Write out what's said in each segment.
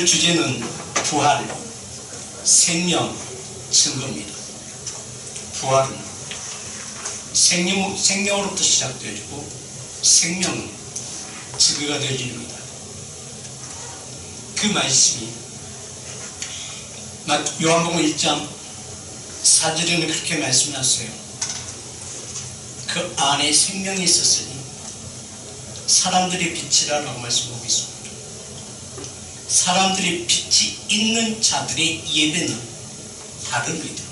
주제는 부활, 생명, 증거입니다. 부활은 생명으로부터 시작되어지고 생명은 증거가 되어집니다. 그 말씀이 요한복음 1장 4절에는 그렇게 말씀하셨어요. 그 안에 생명이 있었으니 사람들의 빛이라고 말씀하고 있습니다. 사람들의 빛이 있는 자들의 예배는 다릅니다.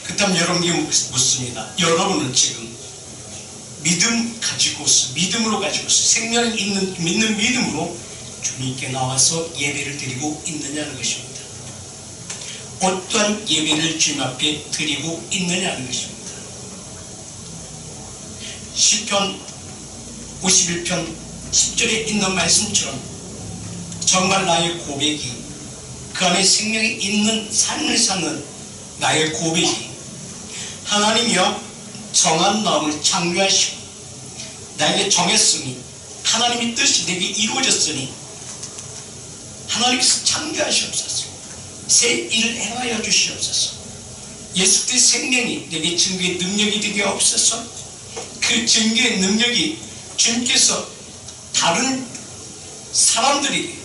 그렇다면 여러분께 묻습니다. 여러분은 지금 믿음으로 가지고서 생명이 믿는 믿음으로 주님께 나와서 예배를 드리고 있느냐는 것입니다. 어떠한 예배를 주님 앞에 드리고 있느냐는 것입니다. 시편 51편 10절에 있는 말씀처럼 정말 나의 고백이 그 안에 생명이 있는 삶을 사는 나의 고백이 하나님이여 정한 마음을 창조하시고 나에게 정했으니 하나님의 뜻이 내게 이루어졌으니 하나님께서 창조하시옵소서. 새 일을 행하여 주시옵소서. 예수 그리스도의 생명이 내게 증거의 능력이 되게 없어서 그 증거의 능력이 주님께서 다른 사람들에게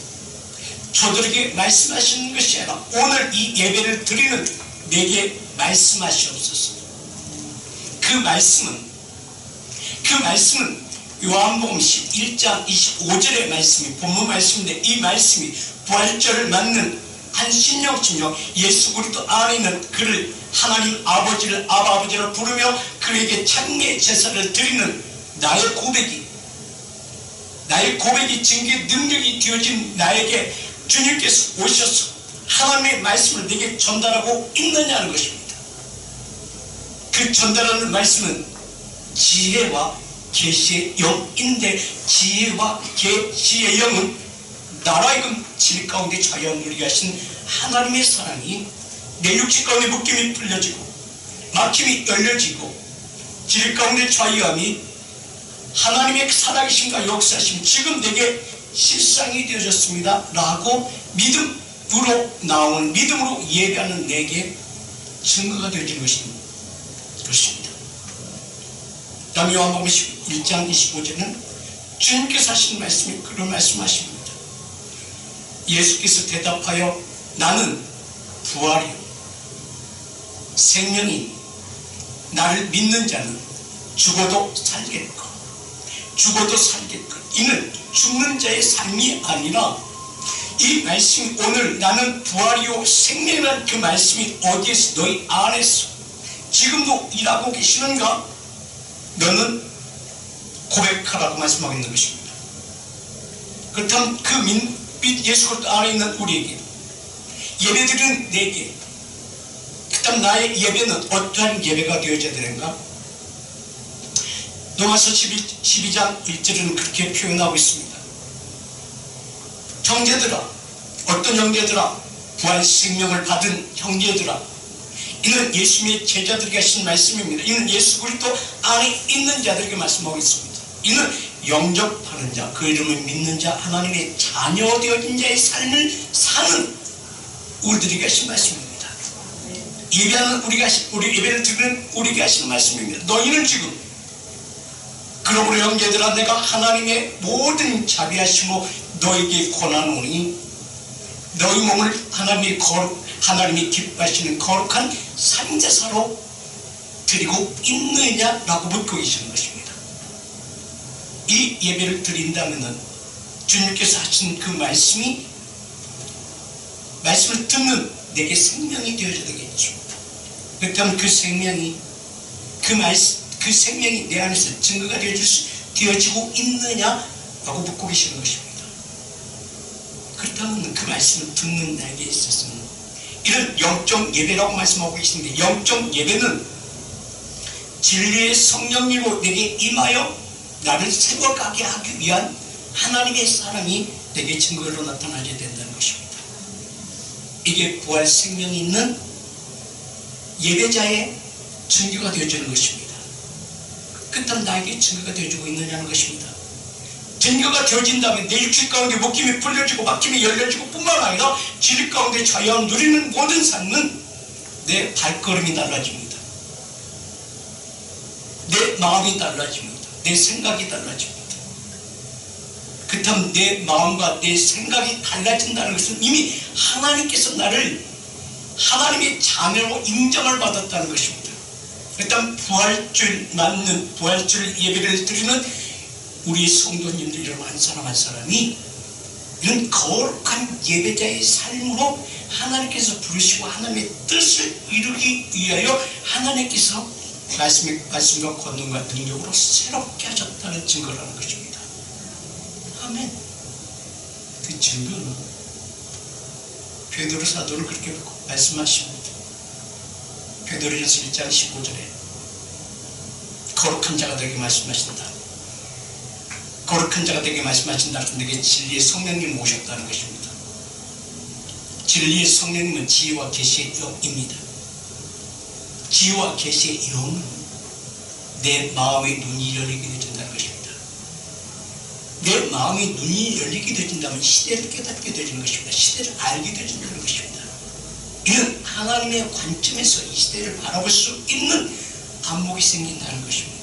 저들에게 말씀하시는 것이 아니라 오늘 이 예배를 드리는 내게 말씀하시옵소서. 그 말씀은 요한복음 11장 25절의 말씀이 본문 말씀인데 이 말씀이 부활절을 맞는 한 신령신령 예수 그리스도 안에 있는 그를 하나님 아버지를 아버지로 부르며 그에게 찬미의 제사를 드리는 나의 고백이 증거의 능력이 되어진 나에게 주님께서 오셔서 하나님의 말씀을 내게 전달하고 있느냐는 것입니다. 그 전달하는 말씀은 지혜와 계시의 영인데 지혜와 계시의 영은 나라이금 질 가운데 자유함 누리게 하신 하나님의 사랑이 내 육체 가운데 묶임이 풀려지고 막힘이 열려지고 질 가운데 자유함이 하나님의 살아계심과 역사심 지금 내게 실상이 되어졌습니다 라고 믿음으로 나오는 믿음으로 예배하는 내게 증거가 되어진 것입니다. 다음 요한복음 1장 25절은 주님께서 하신 말씀이 그런 말씀하십니다. 예수께서 대답하여 나는 부활이요 생명이니 나를 믿는 자는 죽어도 살겠고 이는 죽는 자의 삶이 아니라 이 말씀이 오늘 나는 부활이요 생명이라는 그 말씀이 어디에서 너희 안에서 지금도 일하고 계시는가? 너는 고백하라고 말씀하고 있는 것입니다. 그렇다면 그 예수 그리스도 안에 있는 우리에게 예배드리는 내게 그렇다면 나의 예배는 어떠한 예배가 되어져야 되는가? 로마서 12장 1절은 그렇게 표현하고 있습니다. 형제들아 어떤 형제들아 부활 생명을 받은 형제들아 이는 예수님의 제자들에게 하신 말씀입니다. 이는 예수 그리스도 안에 있는 자들에게 말씀하고 있습니다. 이는 영접하는 자, 그 이름을 믿는 자, 하나님의 자녀 되어진 자의 삶을 사는 우리들에게 하신 말씀입니다. 예배하는 우리 예배를 드리는 우리에게 하신 말씀입니다. 너희는 지금 그러므로 형제들아 내가 하나님의 모든 자비하심으로 너에게 권하노니 너희 몸을 하나님이 기뻐하시는 거룩한 산제사로 드리고 있느냐라고 묻고 계시는 것입니다. 이 예배를 드린다면 주님께서 하신 그 말씀을 듣는 내게 생명이 되어야 되겠죠. 그렇다면 그 생명이 내 안에서 증거가 되어지고 있느냐라고 묻고 계시는 것입니다. 그렇다면 그 말씀을 듣는 나에게 있어서는 이런 영적 예배라고 말씀하고 계시는데 영적 예배는 진리의 성령님으로 내게 임하여 나를 세워가게 하기 위한 하나님의 사랑이 내게 증거로 나타나게 된다는 것입니다. 이게 부활 생명이 있는 예배자의 증거가 되어지는 것입니다. 그렇다면 나에게 증거가 되어지고 있느냐는 것입니다. 증거가 되어진 다음에 내 육체 가운데 목힘이 풀려지고 막힘이 열려지고 뿐만 아니라 질 가운데 자유함 누리는 모든 삶은 내 발걸음이 달라집니다. 내 마음이 달라집니다. 내 생각이 달라집니다. 그렇다면 내 마음과 내 생각이 달라진다는 것은 이미 하나님께서 나를 하나님의 자녀로 인정을 받았다는 것입니다. 일단 부활절 맞는 부활절 예배를 드리는 우리 성도님들 이런 한 사람 한 사람이 이런 거룩한 예배자의 삶으로 하나님께서 부르시고 하나님의 뜻을 이루기 위하여 하나님께서 말씀과 권능과 능력으로 새롭게 하셨다는 증거라는 것입니다. 아멘. 그 증거는 베드로 사도는 그렇게 말씀하십니다. 베드로전서 1장 15절에 거룩한 자가 되게 말씀하신다. 거룩한 자가 되게 말씀하신다. 내게 진리의 성령님이 오셨다는 것입니다. 진리의 성령님은 지혜와 계시의 영입니다. 지혜와 계시의 영은 내 마음의 눈이 열리게 되어진다는 것입니다. 내 마음의 눈이 열리게 되어진다면 시대를 깨닫게 되어지는 것입니다. 시대를 알게 되어진다는 것입니다. 이는 하나님의 관점에서 이 시대를 바라볼 수 있는 안목이 생긴다는 것입니다.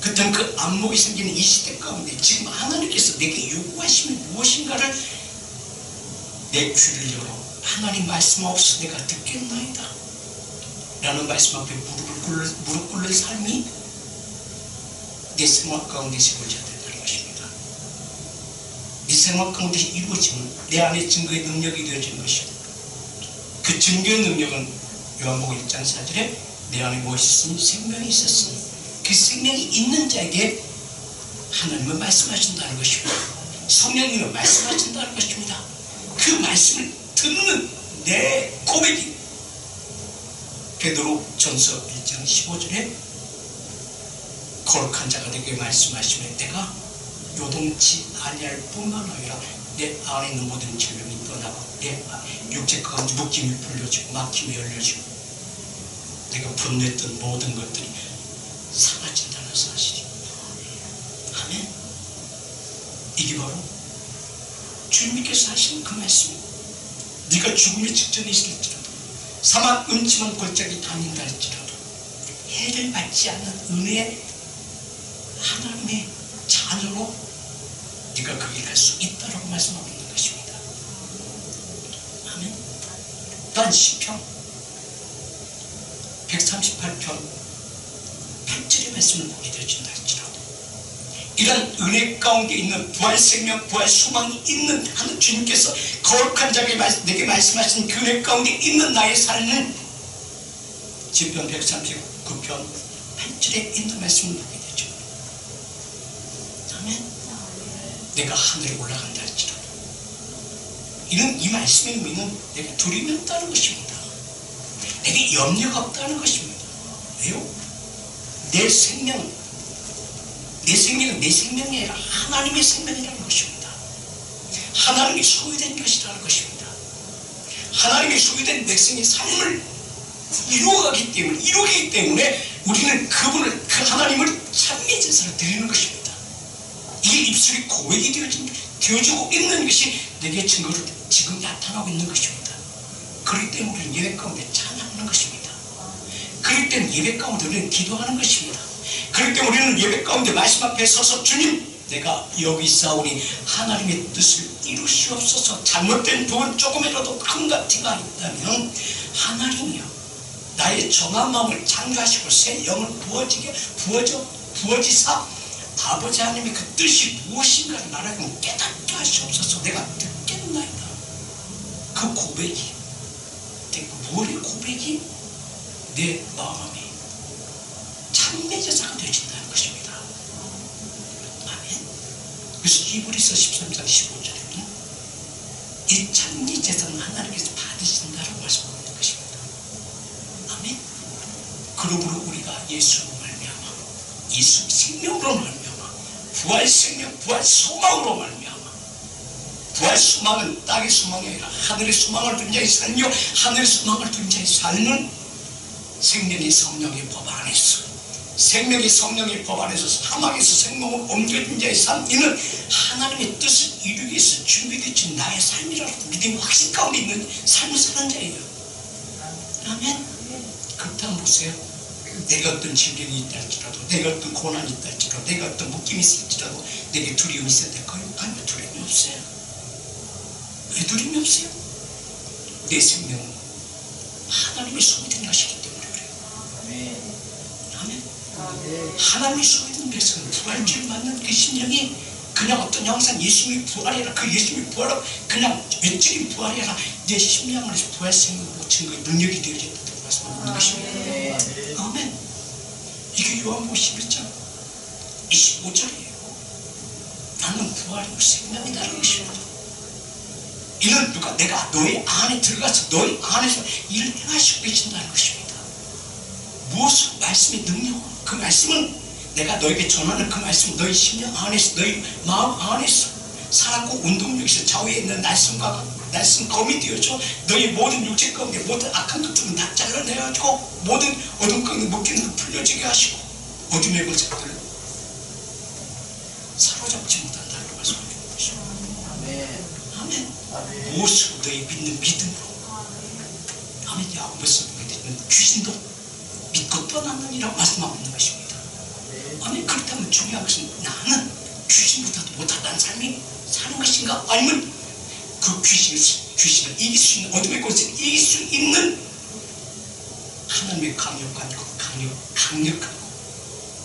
그때는 그 안목이 생기는 이 시대 가운데 지금 하나님께서 내게 요구하심이 무엇인가를 내 귀를 열어 하나님 말씀 없어 내가 듣겠나이다 라는 말씀 앞에 무릎 꿇는 삶이 내 생활 가운데 이루어져야 된다는 것입니다. 이 생활 가운데 이루어지면 내 안에 증거의 능력이 되어지는 것입니다. 그 증거의 능력은 요한복음 1장 4절에 내 안에 무엇이 있으면 생명이 있었으니 그 생명이 있는 자에게 하나님은 말씀하신다는 것입니다. 성령님은 말씀하신다는 것입니다. 그 말씀을 듣는 내 고백이 베드로전서 1장 15절에 거룩한 자가 되게 말씀하시면 내가 요동치 아니할 뿐만 아니라 내 안에 있는 모든 질병이 떠나고 내 육체 가운데 묶임이 풀려지고 막힘이 열려지고 내가 분노했던 모든 것들이 사라진다는 사실입니다. 아멘. 이게 바로 주님께서 하신 그 말씀입니다. 네가 죽음의 직전에 있을지라도 사막 음침한 골짜기 다닌다 할지라도 해를 받지 않는 은혜의 하나님의 자녀로 네가 거기 갈 수 있다라고 말씀하고 있는 것입니다. 아멘. 또한 시편 138편 8절의 말씀을 보게 되어진다 할지라도 이런 은혜 가운데 있는 부활 생명, 부활 소망이 있는 하는 주님께서 거룩한 자에게 내게 말씀하신 그 은혜 가운데 있는 나의 삶은 시편 139편 8절에 있는 말씀을 보게 되죠. 아멘. 내가 하늘에 올라간다 할지라도 이런 이 말씀의 의미는 내가 두려움이 없다는 것입니다. 내게 염려가 없다는 것입니다. 왜요? 내 생명은 내 생명이 아니라 하나님의 생명이라는 것입니다. 하나님이 소유된 것이라는 것입니다. 하나님이 소유된 백성의 삶을 이루기 때문에 우리는 그분을 그 하나님을 찬미 제사로 드리는 것입니다. 이게 입술이 고백이 되어지고 있는 것이 내게 증거로 지금 나타나고 있는 것입니다. 그렇기 때문에 우리는 예배 가운데 찬양하는 것입니다. 그렇기 때문에 예배 가운데 우리는 기도하는 것입니다. 그렇기 때문에 우리는 예배 가운데 말씀 앞에 서서 주님 내가 여기 있사오니 하나님의 뜻을 이루시옵소서. 잘못된 부분 조금이라도 큰 티가 있다면 하나님이여 나의 정한 마음을 창조하시고 새 영을 부어지사 아버지 하나님의 그 뜻이 무엇인가를 나라고 깨닫게 하시옵소서. 내가 듣겠나이다. 그 고백이 뭐의 고백이 내 마음이 참매제사가 되어진다는 것입니다. 아멘. 그래서 히브리서 13장 15절에는 이 참매제사는 하나님께서 받으신다라고 말씀하고 있는 것입니다. 아멘. 그러므로 우리가 예수로 말미암아 예수 생명으로 말미암아 부활 생명 부활 소망으로 말미암아 부활 소망은 땅의 소망이 아니라 하늘의 소망을 둔 자의 삶이요 하늘의 소망을 둔 자의 삶은 생명의 성령의 법 안에서 생명의 성령의 법 안에서 사막에서 생명을 옮겨진 자의 삶, 이는 하나님의 뜻을 이루기 위해서 준비되어진 나의 삶이라고 믿음의 확신 가운데 있는 삶을 사는 자예요. 아멘. 그렇다면 보세요. 내가 어떤 질병이 있다 할지라도, 내가 어떤 고난이 있다 할지라도, 내가 어떤 묶임이 있을지라도 내게 두려움이 있어야 될까요? 아니요, 두려움이 없어요. 왜 두려움이 없어요? 내 생명은 하나님의 소유된 것이기 때문에 그래요. 아멘. 하나님의 소유된 백성은 부활주를 받는 그 심령이 그냥 어떤 형상 예수님이 부활해라, 그 예수님이 부활하고 그냥 외적인 부활이 아니라 내 심령 안에서 부활 생명을 묻힌 그 능력이 되어졌다고 말씀하는 것입니다. 아멘. 이게 요한복음 11장 25절이에요. 나는 부활이고 생명이다라는 것입니다. 이는 누가 내가 너희 안에 들어가서 너희 안에서 일을 행하시고 계신다는 것입니다. 무엇을 말씀의 능력으로, 그 말씀은 내가 너에게 전하는 그 말씀, 너희 심령 안에서, 너희 마음 안에서 살았고 운동력에서 좌우에 있는 날쌘 검이 되어져 너희 모든 육체 가운데 모든 악한 것들은 다 잘라내가지고 모든 어둠 가운데 묶이는 걸 풀려지게 하시고 어둠의 권세들을 사로잡지 못한다고 말씀하는 것입니다. 아멘. 무엇으로 너희 믿는 믿음으로. 아멘. 야고보서 보게 되면 귀신도 믿고 떠났느니라고 말씀하고 있는 것입니다. 아멘. 그렇다면 중요한 것은 나는 귀신보다도 못하다는 삶이 사는 것인가? 아니면 그 귀신을 이길 수 있는, 어둠의 권세를 이길 수 있는 하나님의 강력하고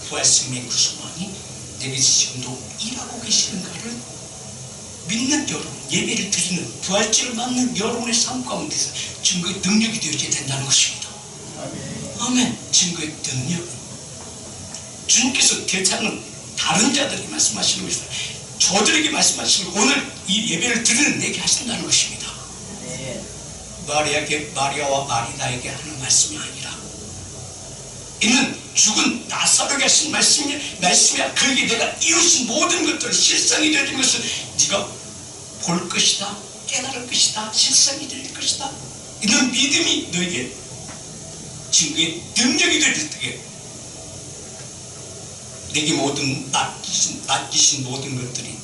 부활생명의 구속왕이 내게 지금도 일하고 계시는가를 믿는 여러분, 예배를 드리는 부활주를 맞는 여러분의 삶 가운데서 증거의 능력이 되어져야 된다는 것입니다. 아멘. 증거의 능력. 주님께서 대차는 다른 자들에게 말씀하시는 것이다. 저들에게 말씀하시는 오늘 이 예배를 드리는 내게 하신다는 것입니다. 마리아와 마리다에게 하는 말씀이 아니라 이는 죽은 나사로에게 하신 말씀이야. 그에게 내가 이루신 모든 것들, 실상이 되어진 것을 네가 볼 것이다, 깨달을 것이다, 실상이 될 것이다. 이런 믿음이 너에게 증거의 능력이 될 때에 내게 모든 맡기신 모든 것들이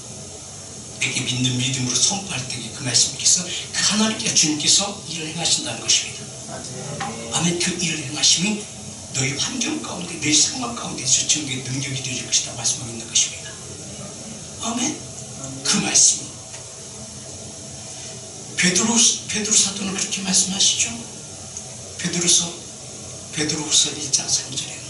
내게 믿는 믿음으로 선포할 때에 그 말씀께서 그 하나님께서 주님께서 일을 행하신다는 것입니다. 아멘. 그 일을 행하심이 너희 환경 가운데, 내 상황 가운데서 증거의 능력이 되어질 것이다 말씀하고 있는 것입니다. 아멘. 그 말씀이 베드로 사도는 그렇게 말씀하시죠. 베드로후서 1장 3절에는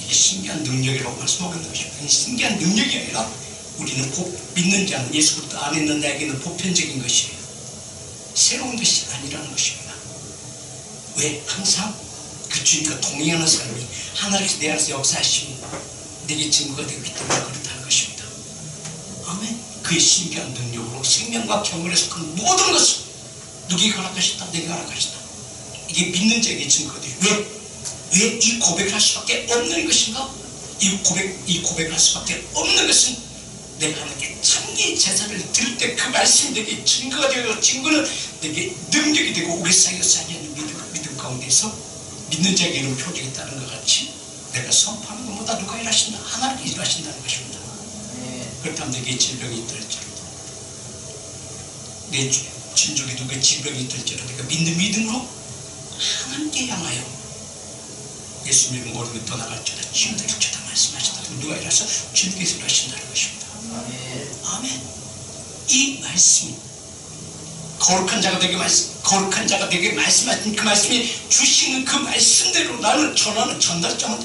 이게 신기한 능력이라고 말씀하고 있는 것입니다. 신기한 능력이 아니라 우리는 믿는 자는 예수 그리스도 안에 있는 나에게는 보편적인 것이에요. 새로운 것이 아니라는 것입니다. 왜? 항상 그 주님과 동행하는 사람이 하나님께서 내 안에서 역사하시고 내게 증거가 되기 때문에 그렇다는 것입니다. 아멘. 그의 신기한 능력으로 생명과 경건에 속한 모든 것을 누구에게 허락하셨다? 내게 허락하셨다. 이게 믿는 자에게 증거들이 왜 이 고백을 할 수밖에 없는 것인가? 이 고백을 할 수밖에 없는 것은 내가 하나님께 참기 제사를 드릴 때 그 말씀이 내게 증거가 되고 증거는 내게 능력이 되고 오래 쌓여서 하는 믿음 가운데서 믿는 자에게 이런 표적이 있다는 것 같이 내가 선포하는 것보다 누가 일하신다? 하나님께 일하신다는 것입니다. 그렇다면 내게 질병이 있더라도 내 친족에 누구의 질병이 있더라도 내가 믿는 믿음으로 하나님께 향하여 예수님을 모르고 떠나갈지어다 치유될지어다 말씀하시다. 누가 일하셔? 주님께서 일하신다는 것입니다. 아멘. 이 말씀이 거룩한 자가 내게 말씀하신 그 말씀이 주시는 그 말씀대로 나는 전하는 전달자가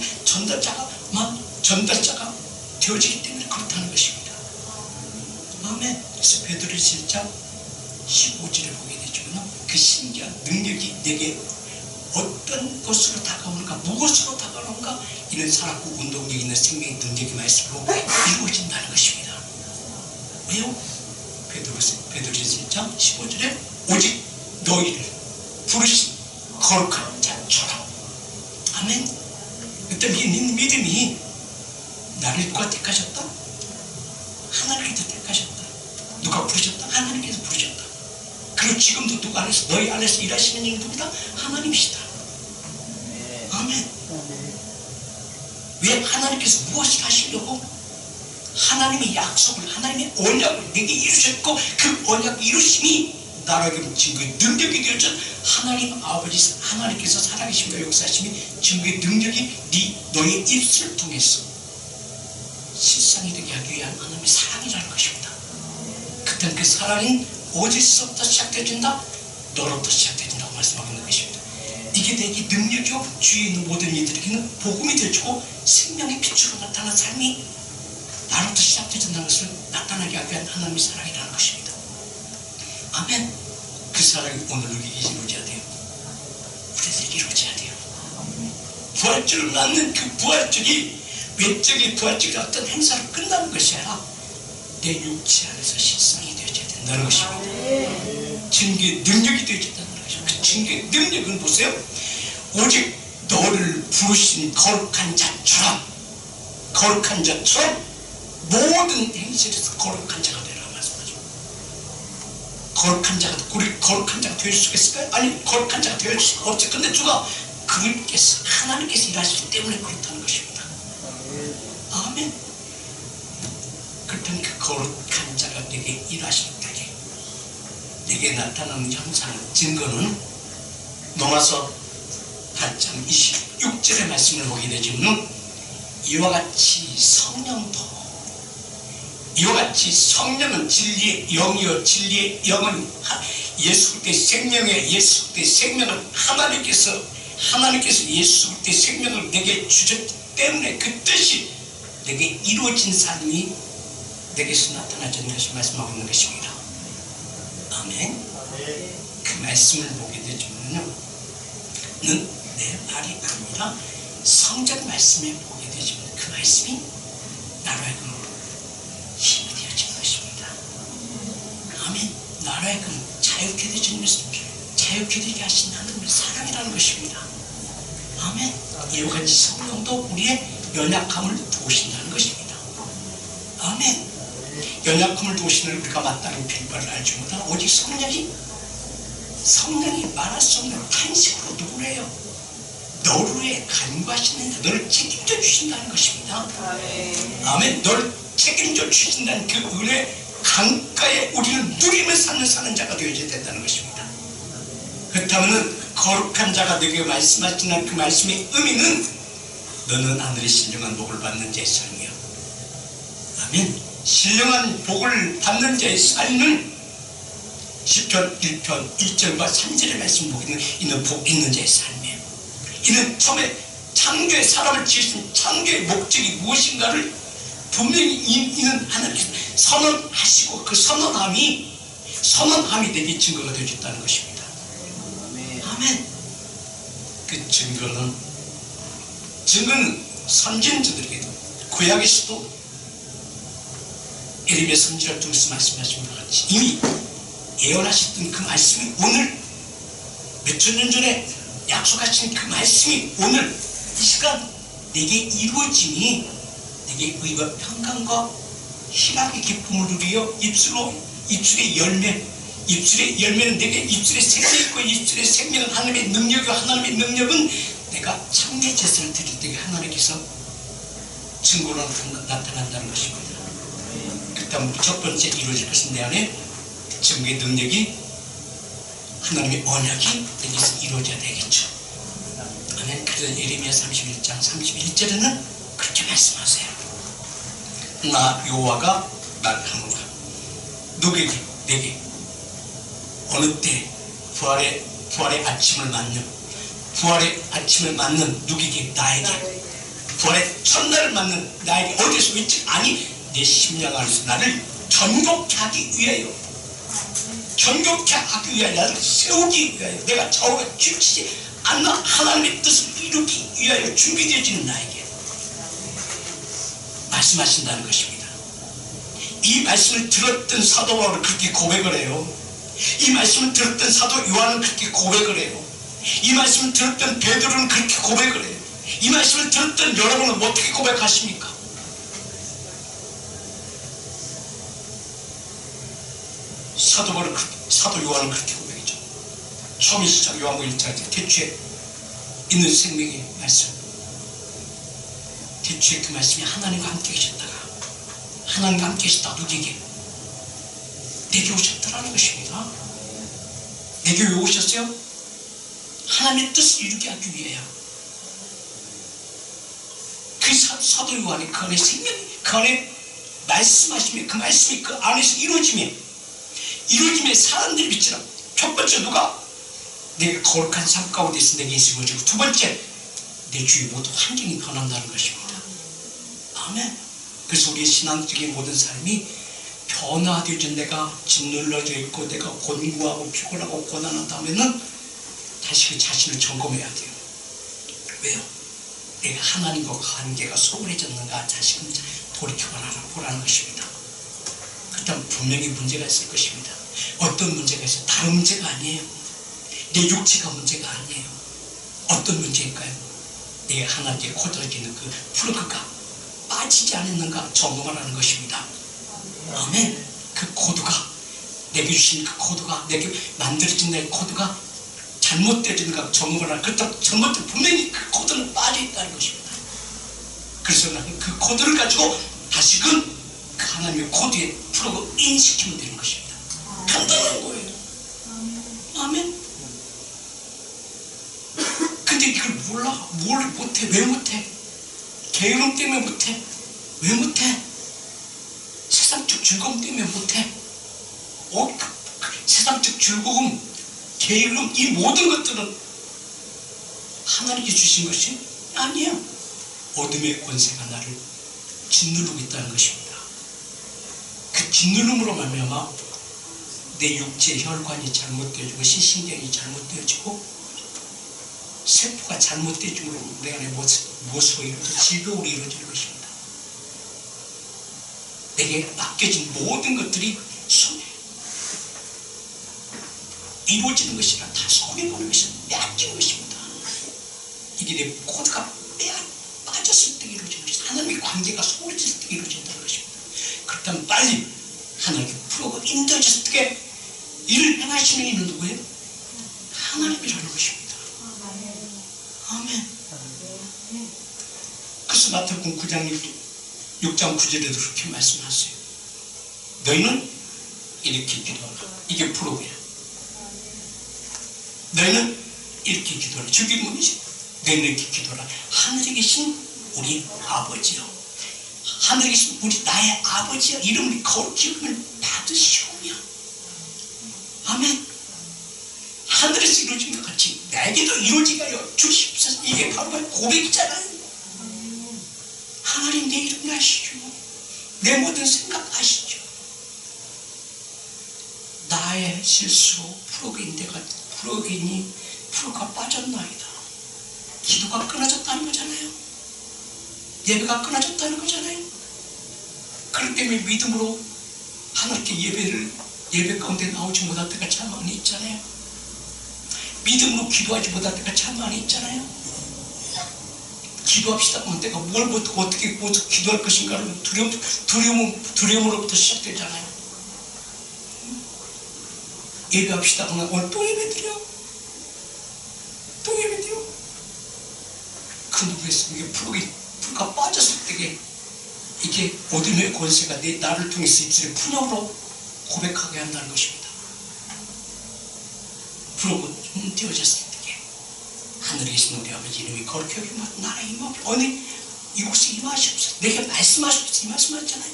되어지기 때문에 그렇다는 것입니다. 아멘. 그래서 베드로후서 1장 15절에 보게 되지만 그 신기한 능력이 내게 어떤 것으로 다가오는가, 무엇으로 다가오는가, 이는 살았고 운동력 있는 생명의 능력의 말씀으로 이루어진다는 것입니다. 왜요? 베드로후서 1장 15절에 오직 너희를 부르신 거룩한 자처럼. 아멘. 그때 믿음이 나를 누가 택하셨다? 하나님께서 택하셨다. 누가 부르셨다? 하나님께서 부르셨다. 그리고 지금도 누가 안에서, 너희 안에서 일하시는 이는 누구다? 하나님이시다. 아멘. 왜 하나님께서 무엇을 하시려고 하나님의 약속을, 하나님의 언약을 내게 이루셨고, 그 언약 이루심이 나라에게 묻힌 그 능력이 되었죠. 하나님 아버지, 하나님께서 살아계심과 역사하심이 증거의 능력이 너의 입술을 통해서 실상이 되게 하기 위한 하나님의 사랑이라는 것입니다. 그때는 그 사랑이 어디서부터 시작되어진다? 너로부터 시작되어진다고 말씀하고 있는 것입니다. 이게 내게 능력이요 주위에 있는 모든 이들에게는 복음이 되어주고 생명의 빛으로 나타난 삶이 나로부터 시작되어진다는 것을 나타나게 하기 위한 하나님의 사랑이라는 것입니다. 아멘. 그 사랑이 오늘 우리에게 이루어져야 돼요. 우리에게 이루어져야 돼요. 부활절을 낳는 그 부활절이 외적인 부활절이 어떤 행사로 끝나는 것이 아니라 내 육체 안에서 실상이 되어져야 된다는 것입니다. 증거의 능력이 되어져야 된다는 것입니다. 그 증거의 능력은 보세요. 오직 너를 부르신 거룩한 자처럼 모든 행실에서 거룩한 자가 되라 말씀하죠. 거룩한 자가, 우리 거룩한 자가 될 수 있을까요? 아니, 거룩한 자가 될 수 없죠. 근데 주가 하나님께서 일하시기 때문에 그렇다는 것입니다. 아멘. 그렇다면 그 거룩한 자가 내게 일하실 때에 내게 나타나는 현상, 증거는 로마서 8장 26절의 말씀을 보게 되지만 이와 같이 성령은 진리의 영이요 진리의 영은 예수 그리스도의 생명의 예수 그리스도의 생명은 하나님께서 예수 그리스도의 생명을 내게 주셨기 때문에 그 뜻이 내게 이루어진 삶이 내게서 나타나자는 것을 말씀하고 있는 것입니다. 아멘. 그 말씀을 보게 되지만요, 내 말이 아니라 성경 말씀에 보게 되지만 그 말씀이 나로 하여금 힘이 되어지는 것입니다. 아멘. 나로 하여금 자유케 되어지는 것은 자유케 되게 하신 하나님의 사랑이라는 것입니다. 아멘. 이와 같이 성령도 우리의 연약함을 도우신다는 것입니다. 아멘. 연약함을 도우시는 우리가 마땅히 빌바를 알지 못하나 오직 성령이 말할 수 없는 탄식으로 누구를 해요? 너를 위해 간구하시는 너를 책임져 주신다는 것입니다. 아멘. 너를 책임져 주신다는 그 은혜 강가에 우리는 누리며 사는 자가 되어야 된다는 것입니다. 그렇다면 거룩한 자가 되게 말씀하시는 그 말씀의 의미는 너는 하늘의 신령한 복을 받는 자의 삶이야. 아멘. 신령한 복을 받는 자의 삶은 시편 1편 1절과 3절의 말씀 보기는 이는 복 있는 자의 삶이에요. 이는 처음에 창조의 사람을 지으신 창조의 목적이 무엇인가를 분명히 이는 하나님께서 선언하시고 그 선언함이 내게 증거가 되어졌다는 것입니다. 아멘. 그 증거는 선진자들에게도 구약에서도 에레미야 선지자를 통해서 말씀하신 것 같이 이미 예언하셨던 그 말씀이 오늘 몇천 년 전에 약속하신 그 말씀이 오늘 이 시간 내게 이루어지니 내게 의와 평강과 희락의 기쁨을 누리어 입술의 열매는 내게 입술의 생명이 있고 입술의 생명은 하나님의 능력이고 하나님의 능력은 내가 창례 제사를 드릴 때 하나님께서 증거로 나타난다는 것입니다. 그다음 첫 번째 이루어질 것은 내 안에 증거의 능력이 하나님의 언약이 내게서 이루어져야 되겠죠. 아멘. 그래서 예레미야 31장 31절에는 그렇게 말씀하세요. 나 여호와가 말하노라. 내게 어느 때 부활의 아침을 맞는 누구에게? 나에게. 부활의 첫날을 맞는 나에게 어디서 있지? 아니 내 심령 안에서 나를 전곡케 하기 위하여 나를 세우기 위하여 내가 좌우가 쥐치지 않나 하나님의 뜻을 이루기 위하여 준비되어지는 나에게 말씀하신다는 것입니다. 이 말씀을 들었던 사도 바울은 그렇게 고백을 해요. 이 말씀을 들었던 사도 요한은 그렇게 고백을 해요. 이 말씀을 들었던 베드로는 그렇게 고백을 해요. 이 말씀을 들었던 여러분은 어떻게 고백하십니까? 사도 요한은 그렇게 고백했죠. 처음 시작 요한복음 1장 태초에 있는 생명의 말씀, 대추의 그 말씀이 하나님과 함께 계셨다가 하나님과 함께 계셨다가 누구에게? 내게 오셨다라는 것입니다. 내게 왜 오셨어요? 하나님의 뜻을 이루게 하기 위해요. 그 사도 요한이 그 안에 생명이, 그 안에 말씀하시면 그 말씀이 그 안에서 이루어지면 사람들이 믿지라. 첫 번째 누가? 내가 거룩한 삶 가운데서 내게 있으면지고, 두 번째 내 주위 모두 환경이 변한다는 것입니다. 아멘. 그래서 우리의 신앙적인 모든 삶이 변화되어진, 내가 짓눌러져 있고 내가 곤고하고 피곤하고 고난한다면은 다시 그 자신을 점검해야 돼요. 왜요? 내가 하나님과 관계가 소홀해졌는가 다시금 돌이켜보라는 것입니다. 그렇다면 분명히 문제가 있을 것입니다. 어떤 문제가 있어요? 다른 문제가 아니에요. 내 육체가 문제가 아니에요. 어떤 문제일까요? 내가 하나님께 코드어지는 그 플러그가 빠지지 않았는가 점검하라는 것입니다. 아멘. 그 코드가, 내게 주신 그 코드가, 내게 만들어진 내 코드가 잘못되어지는가 점검하라. 그렇다면 잘못된, 분명히 그 코드는 빠져있다는 것입니다. 그래서 나는 그 코드를 가지고 다시금 그 하나님의 코드에 플러그 인시키면 되는 것입니다. 간단한 거예요. 아멘. 근데 이걸 몰라. 뭘 못해? 왜 못해? 게으름 때문에 못해? 왜 못해? 세상적 즐거움 때문에 못해? 세상적 즐거움, 게으름, 이 모든 것들은 하나님께 주신 것이 아니에요. 어둠의 권세가 나를 짓누르고 있다는 것입니다. 그 짓누름으로 말미암아 내 육체 혈관이 잘못되어지고 시신경이 잘못되어지고 세포가 잘못되어짐으로 내 안에 무엇으로 이루어져 질병으로 이루어질 것입니다. 내게 맡겨진 모든 것들이 이루어지는 것이라 다 손해보는 것이라 빼앗기는 것입니다. 이게 내 코드가 빠졌을 때 이루어지는 것이다. 하나님의 관계가 소홀해졌을 때 이루어진다는 것입니다. 그렇다면 빨리 하나님께 풀어고 인도해졌을 때 일을 행하시는 이는 누구예요? 하나님이라는 것입니다. 아멘. 그래서 마태복음 9장 6장 9절에도 그렇게 말씀하세요. 너희는 이렇게 기도하라. 이게 프로그램. 너희는 이렇게 기도하라. 주기문이지. 너희는 이렇게 기도하라. 하늘에 계신 우리 아버지요. 하늘에 계신 우리 나의 아버지요. 이름을 거룩히 이름을 받으시오며. 아멘. 하늘에서 이루어진 것 같이 내게도 이루어지게 하여 주십시오. 이게 바로 고백이잖아요. 하나님 내 이름 아시죠? 내 모든 생각 아시죠? 나의 실수로 프로그가 빠졌나이다. 기도가 끊어졌다는 거잖아요. 예배가 끊어졌다는 거잖아요. 그렇기 때문에 믿음으로 하나님께 예배 가운데 나오지 못할 때가 참 많이 있잖아요. 믿음으로 기도하지 못할 때가 참 많이 있잖아요. 기도합시다 보면 내가 어떻게 기도할 것인가를 두려움으로부터 시작되잖아요. 예배합시다 보면 오늘 또 예배드려. 그 누구에서 이게 풀가 빠졌을 때 이게 어둠의 권세가 나를 통해서 입술에 푸념으로 고백하게 한다는 것입니다. 풀어고 띄워졌을 때 하늘에 계신 우리 아버지 이름이 거룩히 여기면 나라의 임하옵소서. 어느 이곳에 임하시옵소서. 내게 말씀하시옵소서. 이 말씀하셨잖아요.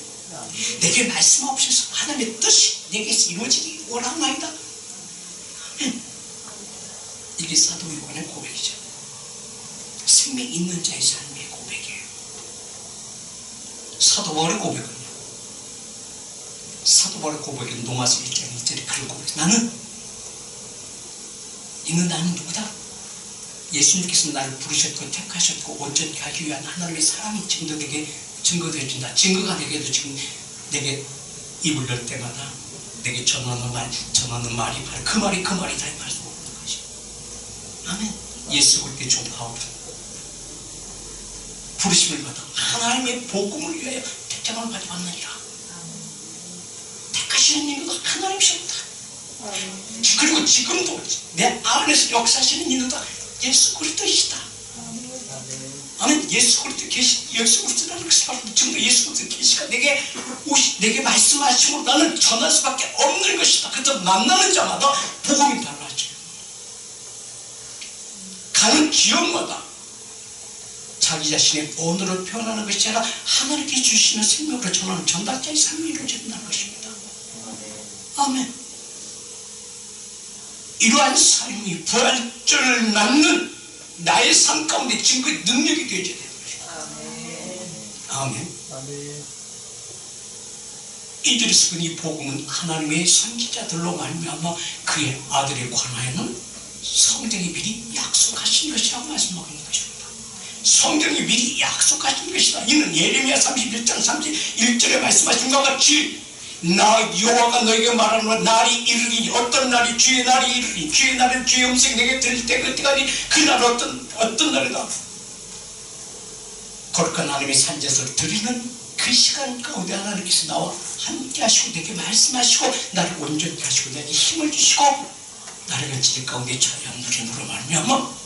내게 말씀하옵소서. 하나님의 뜻이 내게서 이루어지기 원하나이다. 이게 사도 요한의 고백이죠. 생명 있는 자의 삶의 고백이에요. 사도 바울의 고백은요. 사도 바울의 고백은 로마서 1장 1절에 그런 고백. 나는 누구다? 예수님께서 나를 부르셨고 택하셨고 온전히 하기 위한 하나님의 사랑이 증거되어진다. 증거가 되게도 지금 내게 입을 열 때마다 내게 전하는 말이 바로 그 말이다 이 말씀 없는 것이. 아멘. 예수 그리스도의 종 바울은 부르심을 받아 하나님의 복음을 위하여 택장을 받으니라. 택하시는 이유가 하나님이십니다. 그리고 지금도 내 안에서 역사하시는 이유가 예수 그리스도이시다. 아멘. 예수 그리스도 계시, 예수 그리스도라는 것이 바로 증거 예수 그리스도 계시가 내게 말씀하심으로 나는 전할 수밖에 없는 것이다. 그래서 만나는 자마다 복음이 달라져요. 가는 지역마다 자기 자신의 언어로 표현하는 것이 아니라 하나님께 주시는 생명으로 전하는 전달자의 삶이 이루어진다는 것입니다. 아멘. 이러한 삶이 부활절을 낳는 나의 삶 가운데 증거의 능력이 되어야 되는 것입니다. 아멘. 이들에서 이 복음은 하나님의 선지자들로 말미암아 그의 아들에 관하여는 성경이 미리 약속하신 것이라고 말씀하고 있는 것입니다. 성경이 미리 약속하신 것이다. 이는 예레미야 31장 31절에 말씀하신 것 같이 나 여호와가 너에게 말하는 날이 이르리니 어떤 날이 주의 날이 이르리니 주의 날은 주의 음성이 내게 들릴 때 그때까지 그 날 어떤 날이다. 거룩한 하나님의 산제에서 드리는 그 시간 가운데 하나님께서 나와 함께 하시고 내게 말씀하시고 나를 온전히 하시고 내게 힘을 주시고 나를 그 가운데 자유한 누림으로 말미암아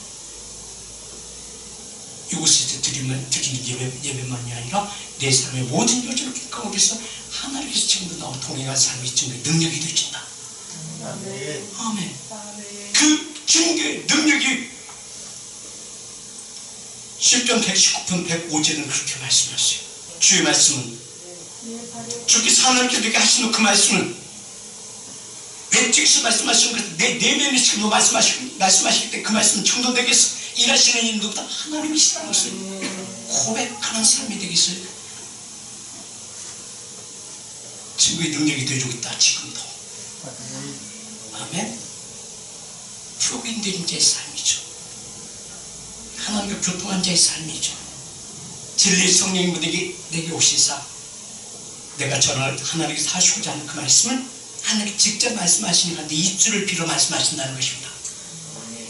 이곳에서 드리는 예배만이 아니라 내 삶의 모든 요즘 가운데서 하나님께서 지금도 나와 동행한 삶의 증거의 능력이 되어진다. 아멘. 그 증거의 능력이 10편 119편 105제는 그렇게 말씀하셨어요. 주의 말씀은 주께서 하나님께 내게 하시는 그 말씀은 왼쪽에서 말씀하시는 그 내 내면에 지금 말씀하실 때 그 말씀은 지금도 내게서 일하시는 이 누구다 하나님이시라는 것을 고백하는 삶이 되겠어요. 증거의 능력이 되어주고 있다. 지금도. 아멘. 표빈된 자의 삶이죠. 하나님과 교통한 자의 삶이죠. 진리의 성령이 내게 오시사 내가 전할 하나님께서 하시고자 하는 그 말씀을 하나님께 직접 말씀하시니까 내 입술을 빌어 말씀하신다는 것입니다.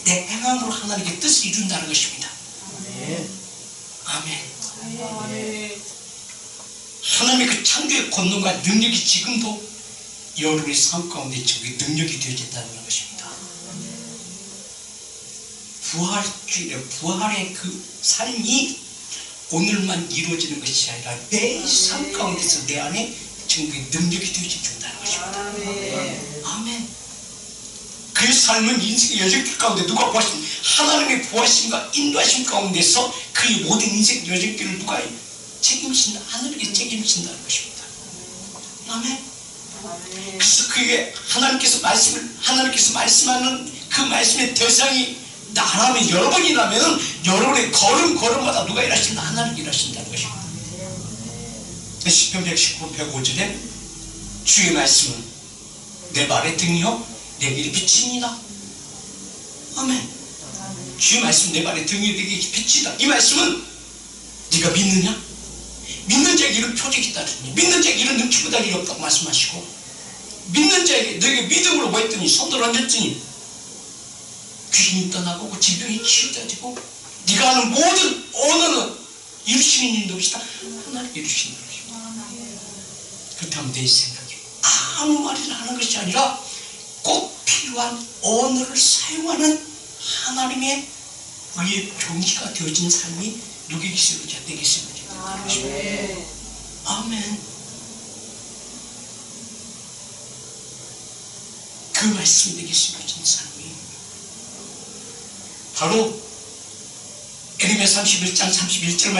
내 행함으로 하나님의 뜻을 이룬다는 것입니다. 아멘. 하나님의 그 창조의 권능과 능력이 지금도 여러분의 삶 가운데 지금 능력이 되어진다는 것입니다. 부활주일에 부활의 그 삶이 오늘만 이루어지는 것이 아니라 내 삶 가운데서 내 안에 증거의 능력이 되어진다는 것입니다. 아멘. 그 삶은 인생의 여정길 가운데 누가 보하신 하나님의 보하심과 인도하심 가운데서 그의 모든 인생 여정길을 누가 책임진다. 하나님께 책임진다는 것입니다. 아멘. 그래서 그게 하나님께서 말씀하는 그 말씀의 대상이 나라면 여러분이라면 여러분의 걸음마다 누가 일하신다? 하나님이 일하신다는 것입니다. 시편 119편 105절에 주의 말씀은 내 발의 등이요 내 길의 빛이니라. 아멘. 주의 말씀 내 발의 등이요 내 길의 빛이다. 이 말씀은 네가 믿느냐? 믿는 자에게 이런 표적이 있다더니 믿는 자에게 이런 능치보다 일이 없다고 말씀하시고 믿는 자에게 너에게 믿음으로 뭐 했더니 손을 얹었더니 귀신이 떠나고 질병이 치유되고 네가 하는 모든 언어는 이루시는 일도 없이다. 하나님 이루시는 것입니다. 그렇다면 내 생각에 아무 말이나 하는 것이 아니라 꼭 필요한 언어를 사용하는 하나님의 의의 병기가 되어진 삶이 누구에게 있을지 내게 있을지 아멘. 그 말씀이 내게 있을지 삶이 바로 에레미야 31장 31절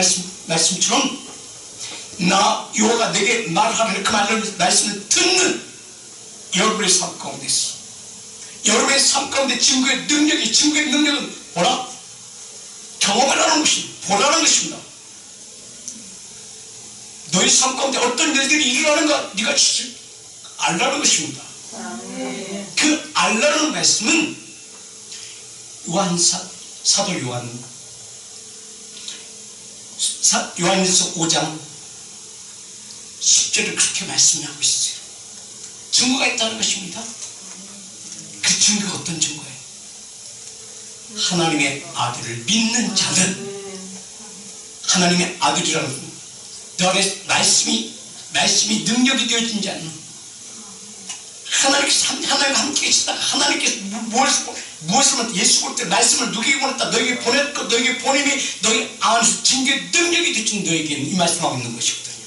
말씀처럼 나 여호와가 내게 말하는 그 말씀을 듣는 여러분의 삶 가운데서 여러분의 삶 가운데 증거의 능력은 뭐라? 경험하라는 것이 보라는 것입니다. 너희 삶 가운데 어떤 일들이 일어나는가 네가 알라는 것입니다. 그 알라는 말씀은 사도 요한일서 5장 10절을 그렇게 말씀하고 있어요. 증거가 있다는 것입니다. 그 증거가 어떤 증거예요? 하나님의 아들을 믿는 자는 하나님의 아들이라는 너 안에 말씀이 능력이 되어진 자는 하나님과 함께 계시다가 하나님께서 무엇을 예수 그리스도의 말씀을 누구에게 보냈다. 너에게 보냈고 너에게 보냄이 너희 안에서 징계 능력이 되신 너에게는 이 말씀하고 있는 것이거든요.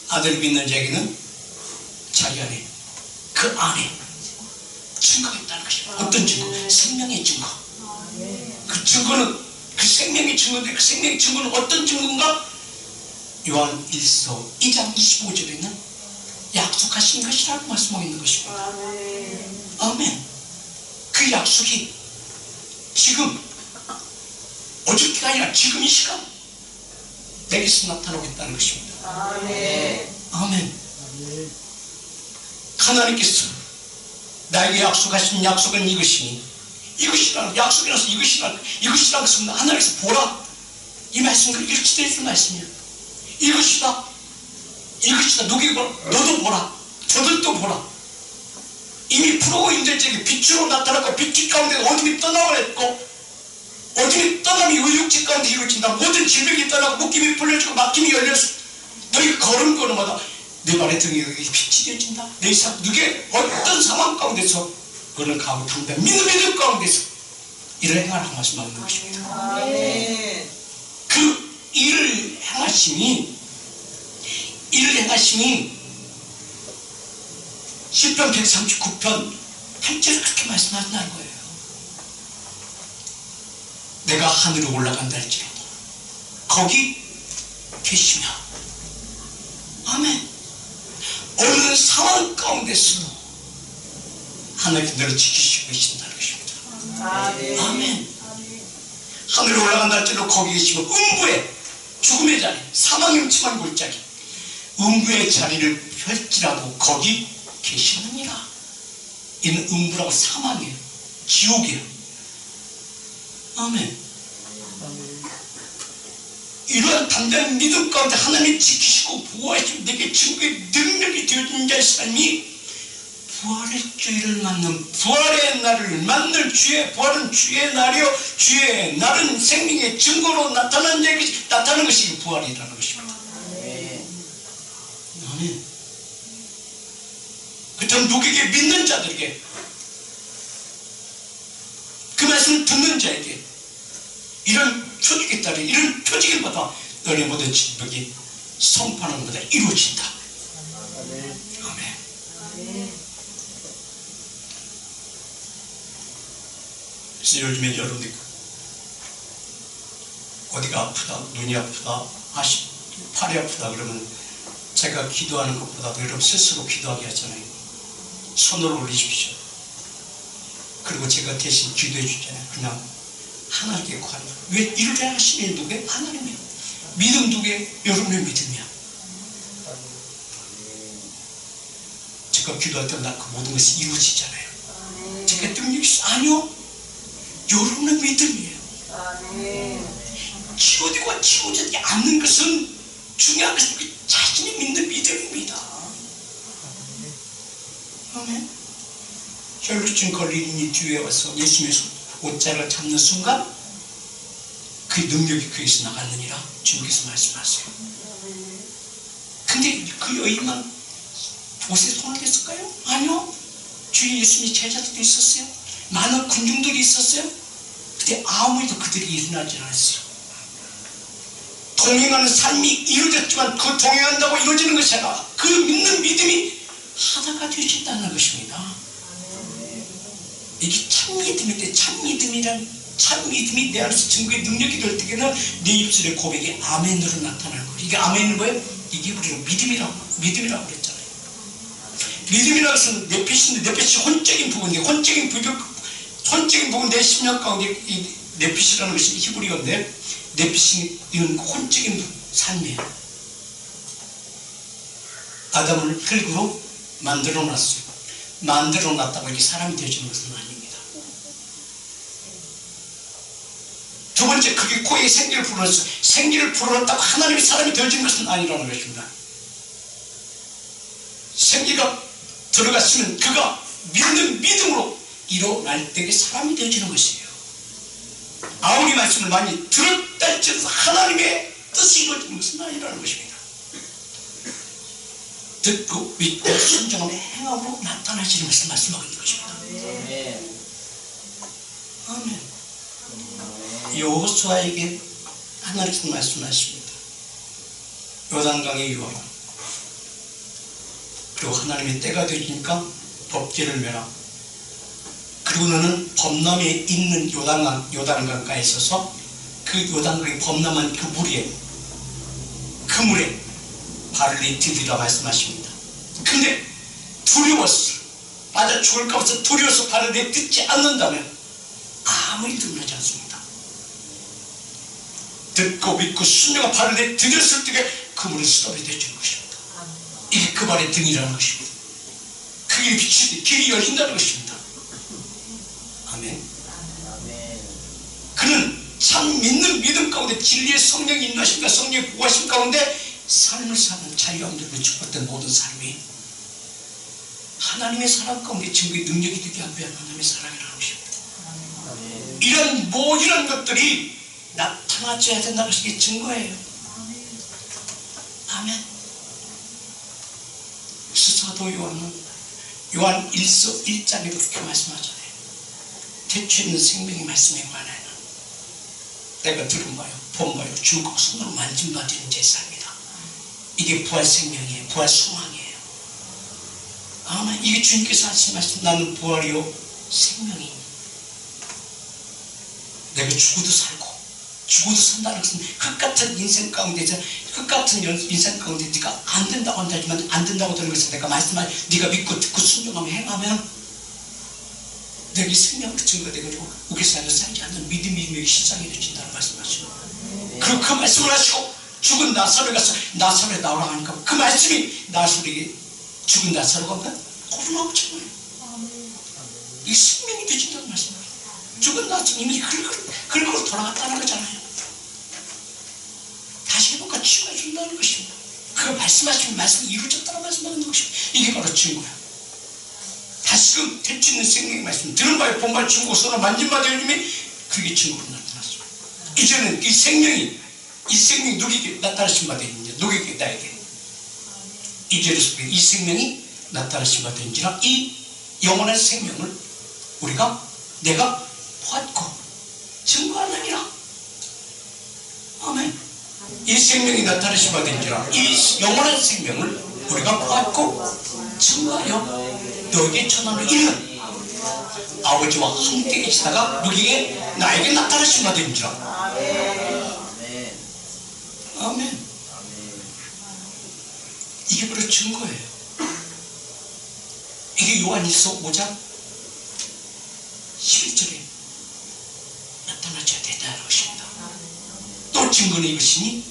아들을 믿는 자에게는 자기 안에 그 안에 증거가 있다는 것입니다. 어떤 증거? 생명의 증거. 그 증거는 그 생명의 증거인데 그 생명의 증거는 어떤 증거인가? 요한 1서 2장 25절에 있는 약속하신 것이라고 말씀하고 있는 것입니다. 아멘. 그 약속이 지금 어저께가 아니라 지금 이 시간 내게서 나타나고 있다는 것입니다. 아멘. 하나님께서 나에게 약속하신 약속은 이것이니 이것이라는 약속이라서 이것이라는 것은 하나님께서 보라 이 말씀을 일치되어 있는 말씀이야. 이것이다 누구에게 보라 너도 보라 저들도 보라 이미 풀어고 있는 적이 빛으로 나타났고 빛 가운데 어둠이 떠나버렸고 어둠이 떠나면 의육지 가운데 이루어진다. 모든 질병이 떠나고 묶임이 풀려지고 막힘이 열려서 너희 걸음걸음마다 내 발의 등에 빛이 되어진다. 누구의 어떤 상황 가운데서 그는 가고 당당 믿음 가운데서 이를 행하라고 말씀하는 것입니다. 그 일을 행하심이 시편 139편 8절에 그렇게 말씀하신다는 거예요. 내가 하늘에 올라간다 할지라도 거기 계시며 아멘. 어느 상황 가운데서도 하나님께서 너를 지키시고 계신다는 것입니다. 아멘. 하늘에 올라간다 할지라도 거기 계시고 음부의 죽음의 자리 사망의 음침한 골짜기 음부의 자리를 펼지라도 거기 계시느니라. 이는 음부라고 사망이에요. 지옥이에요. 아멘. 이러한 담대한 믿음 가운데 하나님이 지키시고 보호하시고 내게 증거의 능력이 되어진 자의 삶이 부활의 주의를 맞는 부활의 날을 맞는 주의 부활은 주의 날이요 주의 날은 생명의 증거로 나타나는 것이 부활이라는 것입니다. 아멘. 그렇다면 누구에게 믿는 자들에게 그 말씀을 듣는 자에게 이런 표적에 따라 이런 표적을 받아 너네 모든 질병이 선포하는 것보다 이루어진다. 아멘. 그래서 요즘에 여러분들이 어디가 아프다 눈이 아프다 팔이 아프다 그러면 제가 기도하는 것보다도 여러분 스스로 기도하게 하잖아요. 손을 올리십시오. 그리고 제가 대신 기도해 주잖아요. 그냥 하나님께 구하는 거예요. 왜 이를 행하시니 누구의? 하나님이에요. 믿음 누구의? 여러분의 믿음이야. 제가 기도할 때 그 모든 것이 이루어지잖아요. 제가 능력이 있어? 아니요. 여러분의 믿음이에요. 치유되고 치유되지 않는 것은 중요한 것은 그 자신이 믿는 믿음입니다. 아멘. 혈루증 걸린 이 뒤에 와서 예수님의 옷자락을 잡는 순간 그 능력이 그에서 나갔느니라 주님께서 말씀하세요. 근데 그 여인만 옷에 손을 댔을까요? 아니요. 주위 예수님의 제자들도 있었어요. 많은 군중들이 있었어요. 근데 아무래도 그들이 일어나지 않았어요. 동행하는 삶이 이루어졌지만 그 동행한다고 이루어지는 것이 아니라 그 믿는 믿음이 하나가 되어진다는 것입니다. 이게 참 믿음인데 참 믿음이 내 안에서 증거의 능력이 될 때에는 내 입술의 고백이 아멘으로 나타나는 거예요. 이게 아멘인 거예요? 이게 우리가 믿음이라고 그랬잖아요. 믿음이라고 해서 내핏인데 내핏이 혼적인 부분인데 혼적인 부분 내 심령 가운데 이 내핏이라는 것이 히브리어인데 내핏이 이런 혼적인 삶이에요. 아담을 흙으로 만들어 놨어요. 만들어 놨다고 이게 사람이 되어지는 것은 아닙니다. 두 번째, 그게 코에 생기를 불어넣었어요. 생기를 불어넣었다고 하나님이 사람이 되어지는 것은 아니라는 것입니다. 생기가 들어갔으면 그가 믿는 믿음으로 일어날 때에 사람이 되어지는 것이에요. 아무리 말씀을 많이 들었다 할지라도 하나님의 뜻이 이루어지는 것은 아니라는 것입니다. 듣고 믿고 순종함의 행함으로 나타나시는 것을 말씀하고 있는 것입니다. 아멘. 여호수아에게 하나님께서 말씀하십니다. 요단강의 유황, 그리고 하나님의 때가 되니까 법궤를 메라. 그리고 너는 범람에 있는 요단강가에 있어서 그 요단강이 범람한 그 물에 발을 디디라 말씀하십니다. 근데 두려웠어. 맞아 죽을까 봐서 두려워서 발을 내딛지 않는다면 아무 일도 일어나지 않습니다. 듣고 믿고 순종한 발을 내디뎠을 때 그 물은 스톱이 되어지는 것입니다. 이게 그 발의 등이라는 것입니다. 그 길이 비치되 길이 열린다는 것입니다. 아멘. 그는 참 믿는 믿음 가운데 진리의 성령이 인하심과 성령의 구하심 가운데 삶을 사는 자유함들로 축복된 모든 삶이 하나님의 사랑 가운데 증거의 능력이 되게 하기 위한 하나님의 사랑이라는 것입니다. 이런 것들이 나타나줘야 된다는 것이 증거예요. 아멘. 사도 요한 1서 1장에 그렇게 말씀하잖아요. 태초에 있는 생명의 말씀에 관하여 내가 들은 바요, 본 바요, 주고 손으로 만진 바 되는 제 삶이다. 이게 부활 생명이에요. 부활 소망이에요. 아멘. 이게 주님께서 하신 말씀, 나는 부활이요 생명이. 내가 죽어도 살고 죽어도 산다는 것은 흙같은 인생 가운데서 흙같은 인생 가운데 네가 안 된다고 한다지만 안 된다고 되는 것을 내가 말씀할 네가 믿고 듣고 순종하며 행하면 내게 생명을 증거되고 우리에서 살지 않는 믿음의 실상이 되어진다는 말씀하시고 그리고 그 말씀을 하시고 죽은 나사로에 가서 나사로에 나오라 하니까 그 말씀이 나사로에게 죽은 나사로가 거로 나오잖아요. 이 생명이 되어진다는 말씀입니다. 죽은 나사로 이미 긁고 돌아갔다는 거잖아요. 다시 회복과 치유가 준다는 것입니다. 그 말씀하시는 말씀이 이루어졌다는 말씀하는 것입니다. 이게 바로 증거야. 다시금 대치 있는 생명의 말씀 들은 바에 본 바에 증거 서로 만진 바 되님이 그게 증거로 나타났습니다. 이제는 이 생명이 누구에게 나타나신 바 되는지 누구에게 나에게 이제로서 이 생명이 나타나신 바 되는지라 이 영원한 생명을 내가 받고 증거하느니라. 아멘. 이 생명이 나타나신 바 된지라 이 영원한 생명을 우리가 받고 증거하여 너에게 전하는 이는 아버지와 함께 계시다가 누구에게 나에게 나타나신 바 된지라. 아멘. 이게 바로 증거예요. 이게 요한일서 5장 11절에 나타나줘야 된다는 것입니다. 또 증거는 이것이니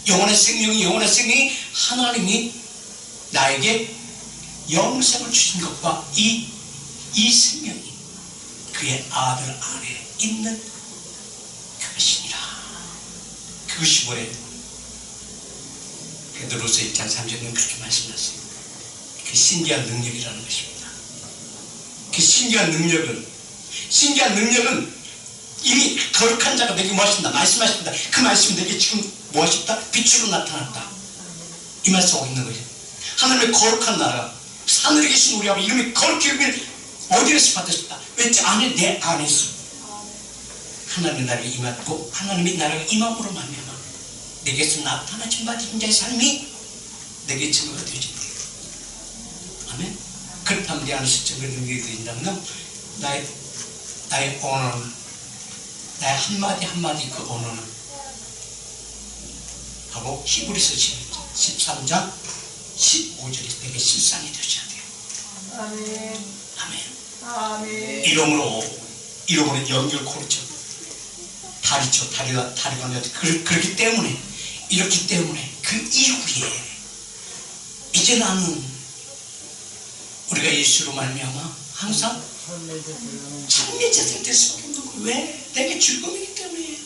영원한 생명이 하나님이 나에게 영생을 주신 것과 이 생명이 그의 아들 안에 있는 그것이니라. 그것이 뭐예요? 베드로서 1장 3절은 그렇게 말씀하셨어요. 그 신기한 능력이라는 것입니다. 그 신기한 능력은 이미 거룩한 자가 내게 무엇이다 말씀하십니다. 그 말씀이 내게 지금 무엇이다? 빛으로 나타났다. 이 말씀하고 있는 거예요. 하나님의 거룩한 나라가 하늘에 계신 우리 아버지 이름이 거룩히 여길 어디에서 받으셨다? 왠지 내 안에서 하나님의 나라가 임하고 하나님의 나라가 임함으로 말미암아 내게서 나타나신 바 되는 자의 삶이 내게 증거가 되어진다. 아멘. 그렇다면 내 안에서 증거 능력이 되어진다면 나의 언어는 나의 한마디 그 언어는 바로 히브리서 13장 15절에 내게 실상이 되어져야 돼요. 아멘. 이름으로 연결고리죠. 다리가 그렇기 때문에 그 이후에 이제 나는 우리가 예수로 말미암아 항상 참미자들 될 수밖에 없는 거예요. 왜? 내게 즐거움이기 때문이에요.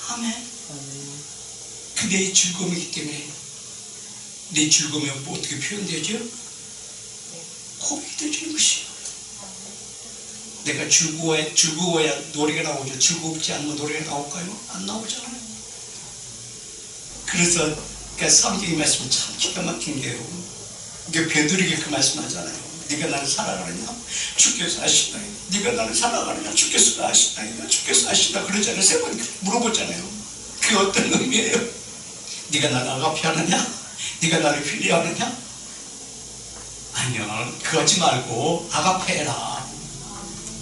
아멘. 그 내 즐거움이기 때문에 내 즐거움이 어떻게 표현되죠? 고백이 되어지는 것이에요. 내가 즐거워야 노래가 나오죠. 즐겁지 않으면 노래가 나올까요? 안 나오잖아요. 그래서 성경의 말씀은 참 기가 막힌 게요. 이게 베드로에게 그 말씀하잖아요. 네가 나를 사랑하느냐? 주께서 아시나이다. 네가 나를 사랑하느냐? 주께서 아시나이다. 주께서 아시다. 그러잖아요. 세 번 물어보잖아요. 그게 어떤 의미예요? 네가 나를 아가페하느냐? 네가 나를 필요하느냐? 아니요. 그러지 말고 아가페해라.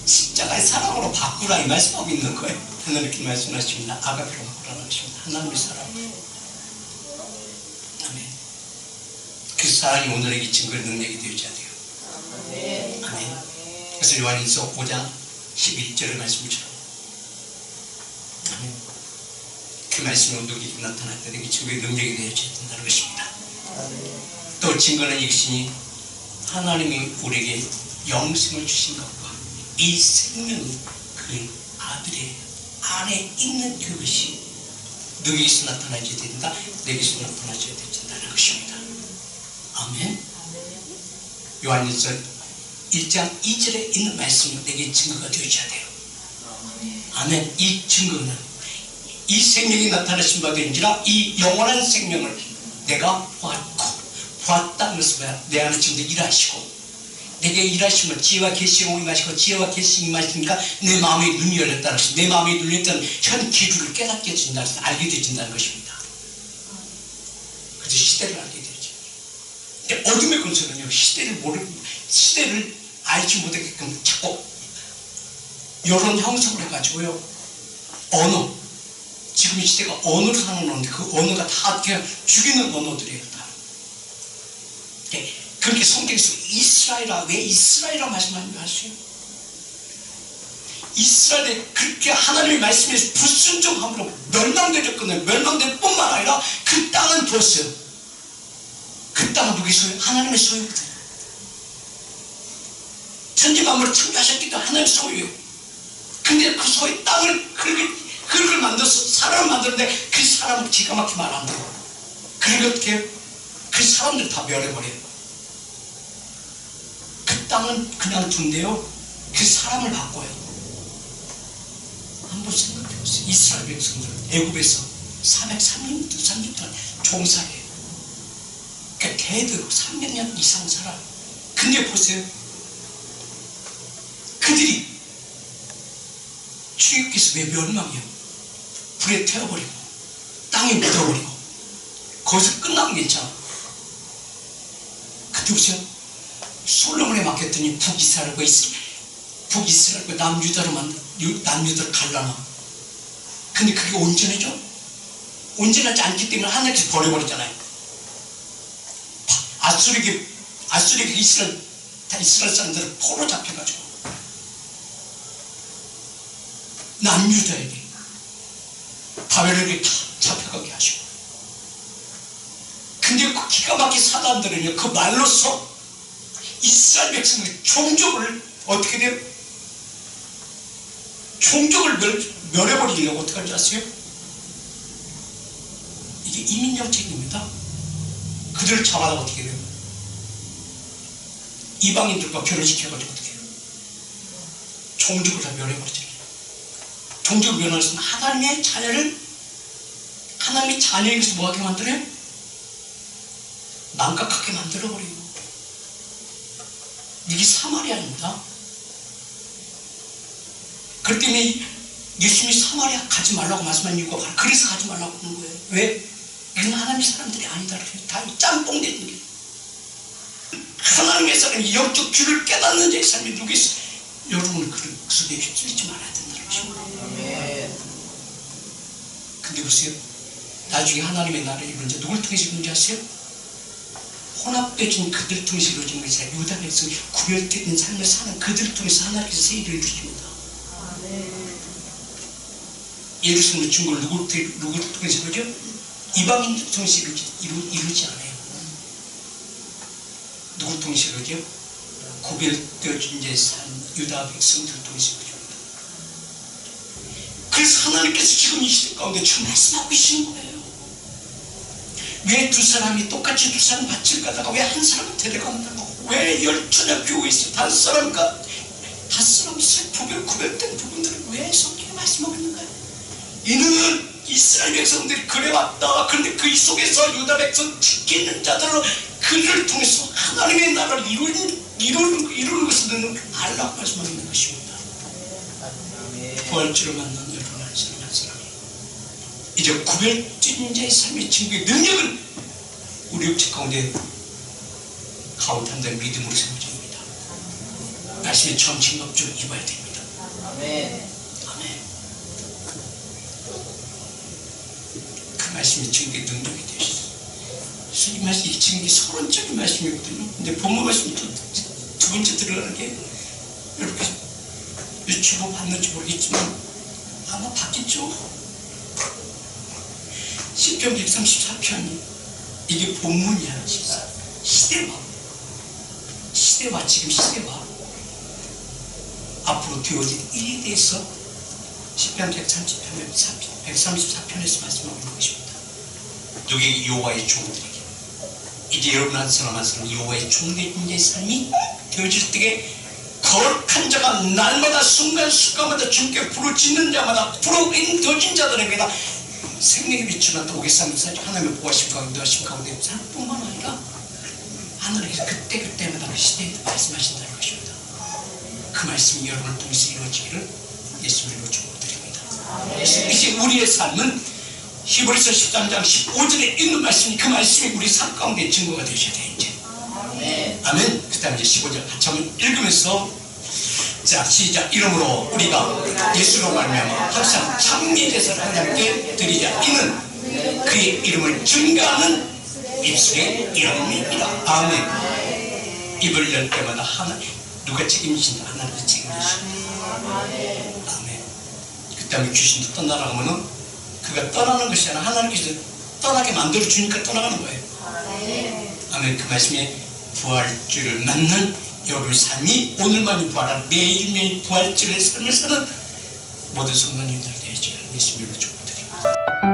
십자가의 사랑으로 바꾸라 이 말씀하고 있는 거예요. 하나님께 말씀하십니다. 아가페로 바꾸라는 것입니다. 하나님의 사랑. 아멘. 그 사랑이 오늘에게 증거의 능력이 되어야 돼요. 아멘. 그래서 요한일서 5장 11절의 말씀처럼 아멘. 그 말씀이 온도에게 나타날 때 이게 증거의 능력이 되어야 된다는 것입니다. 또 증거는 이것이니 하나님이 우리에게 영생을 주신 것과 이 생명이 그 아들의 안에 있는 그것이 너에게서 나타나야 된다. 내게서 나타나야 된다는 것입니다. 아멘. 요한일서 1장 2절에 있는 말씀이 내게 증거가 되어야 돼요. 아멘. 이 증거는 이 생명이 나타나신 바 된지라 이 영원한 생명을 내가 보았다는 것은 뭐야? 내 안에 지금 일하시고 내게 일하시면 지혜와 계시가 임하시고 지혜와 계시 임하시니까 내 마음의 눈이 열렸다는 것이 내 마음의 눈이 열렸다는 현 기준을 깨닫게 해준다는 것을 알게 되어진다는 것입니다. 그래서 시대를 알게 되죠. 근데 어둠의 근처는요 시대를 알지 못하게끔 자꾸 여론 형성을 해가지고요 언어 지금 이 시대가 언어로 사는 언어인데 그 언어가 다 그냥 죽이는 언어들이에요. 다. 그렇게 성경에서 이스라엘아 왜 이스라엘이라 말씀하는 줄 아세요? 이스라엘에 그렇게 하나님의 말씀에 불순종함으로 멸망되었거든요. 멸망될 뿐만 아니라 그 땅은 부었어요. 그 땅은 누구의 소유? 하나님의 소유거든요. 천지 만물을 창조하셨기 때문에 하나님의 소유예요. 근데 그 소유 땅을 그렇게 만들어서 사람을 만드는데 그 사람을 기가 막히게 말한다고. 그리고 어떻게 해요? 그 사람들 다 멸해버려요. 그 땅은 그냥 둔대요. 그 사람을 바꿔요. 한번 생각해보세요. 이스라엘 백성들 애굽에서 430년 동안 종살이에요. 그러니까 대대로 300년 이상 살아요. 근데 보세요. 그들이 주님께서 왜 멸망해요? 불에 태워버리고 땅에 묻어버리고 거기서 끝나면 괜찮아. 그때 보세요. 솔로몬에 맡겼더니 북이스라엘과 남유다를 갈라놔. 근데 그게 온전해져? 온전하지 않기 때문에 하나님께서 버려버렸잖아요. 아수르에게 이스라엘 사람들을 포로 잡혀가지고 남유다에게 바벨론에게 다 잡혀가게 하시고. 근데 그 기가 막힌 사단들은요 그 말로써 이스라엘 백성의 종족을 어떻게 돼요? 종족을 멸해버리려고 어떻게 하는지 아세요? 이게 이민정책입니다. 그들을 잡아다가 어떻게 돼요? 이방인들과 결혼시켜가지고 어떻게 해요? 종족을 다 멸해버리잖아요. 종족을 멸하는 하나님의 자녀에게서 뭐하게 만들어요? 망각하게 만들어버려요. 이게 사마리아입니다. 그렇기 때문에 예수님이 사마리아 가지 말라고 말씀한 이유가 바로 그래서 가지 말라고 하는 거예요. 왜? 이건 하나님의 사람들이 아니다. 다 짬뽕 되는 게. 하나님의 사람이 영적 귀를 깨닫는 자의 삶이 누구 있어? 여러분은 그런 속에 휩쓸리지 말아야 된다는 것입니다. 근데 보세요. 나중에 하나님의 나라를 이루는 자 누굴 통해서 이루는지 아세요? 혼합되어진 그들을 통해서 이루어진 것이 아니라 유다 백성이 구별된 삶을 사는 그들을 통해서 하나님께서 새 일을 이루십니다. 예루살렘의 중국을 누구를 통해서 이루죠? 이방인들 통해서 이루지 않아요. 누구를 통해서 이루죠? 구별되어진 자의 삶 유다 백성들을 통해서 이루죠. 그래서 하나님께서 지금 이 시대 가운데 지금 말씀하고 계시는 거예요. 왜 두 사람이 똑같이 두 사람 밭을 가다가 왜 한 사람을 데려간다고? 왜 10처녀 비우고 있어요? 다섯 사람이 구별된 부분들을 왜 성경에 말씀하고 있는가요? 이는 이스라엘 백성들이 그래왔다. 그런데 그 속에서 유다 백성 지키는 자들로 그를 통해서 하나님의 나라를 이루는 것을 알라고 말씀하는 것입니다. 부활주를 만난 여러분 한 사람 한 사람이 이제 구별된 자의 삶의 증거의 능력은 우리 육체 가운데 가운데 믿음으로 세워집니다. 말씀의 처음 증거적으로 입어야 됩니다. 아멘. 그 말씀이 증거의 능력이 되셨어요. 이 말씀이 증거의 서론적인 말씀이거든요. 근데 본문 말씀이 두 번째 들어가는 게 이렇게 유튜브 봤는지 모르겠지만 아마 봤겠죠. 시편 134편이 이게 본문이야. 시대와 지금 시대와 앞으로 되어질 일에 대해서 시편 134편에서 말씀하고 있는 것입니다. 누구에게? 여호와의 종들에게. 이제 여러분 한 사람 한 사람 여호와의 종된 자의 삶이 되어질 때에 거룩한 자가 날마다 순간순간마다 주님께 부르짖는 자마다 부르짖는 자들에게다 생명의 빛을 난다. 오겠사면서 하나님의 보호하심 가운데 하심 가운데 뿐만 아니라 하나님께서 그때마다 그 시대에 말씀하신다는 것입니다. 그 말씀이 여러분을 통해서 이루어지기를 예수님으로 축복드립니다. 이제 우리의 삶은 히브리서 13장 15절에 있는 말씀이 그 말씀이 우리 삶 가운데 증거가 되셔야 돼요. 이제 아멘. 그 다음에 이제 15절 같이 한번 읽으면서 자 시작. 이름으로 우리가 예수로 말미암아 항상 찬미제사를 하나님께 드리자. 이는 그의 이름을 증거하는 입술의 이름입니다. 아멘. 입을 열 때마다 하나님 누가 책임지신다? 하나님이 책임지신다. 아멘. 그 다음에 귀신도 떠나라 하면은 그가 떠나는 것이 아니라 하나님께서 떠나게 만들어 주니까 떠나가는 거예요. 아멘. 그 말씀에 부활주를 맞는 여러분의 삶이 오늘만이 부활하는 매일매일 부활주의 삶을 사는 모든 성도님들 되시기를 예수님으로 축복드립니다.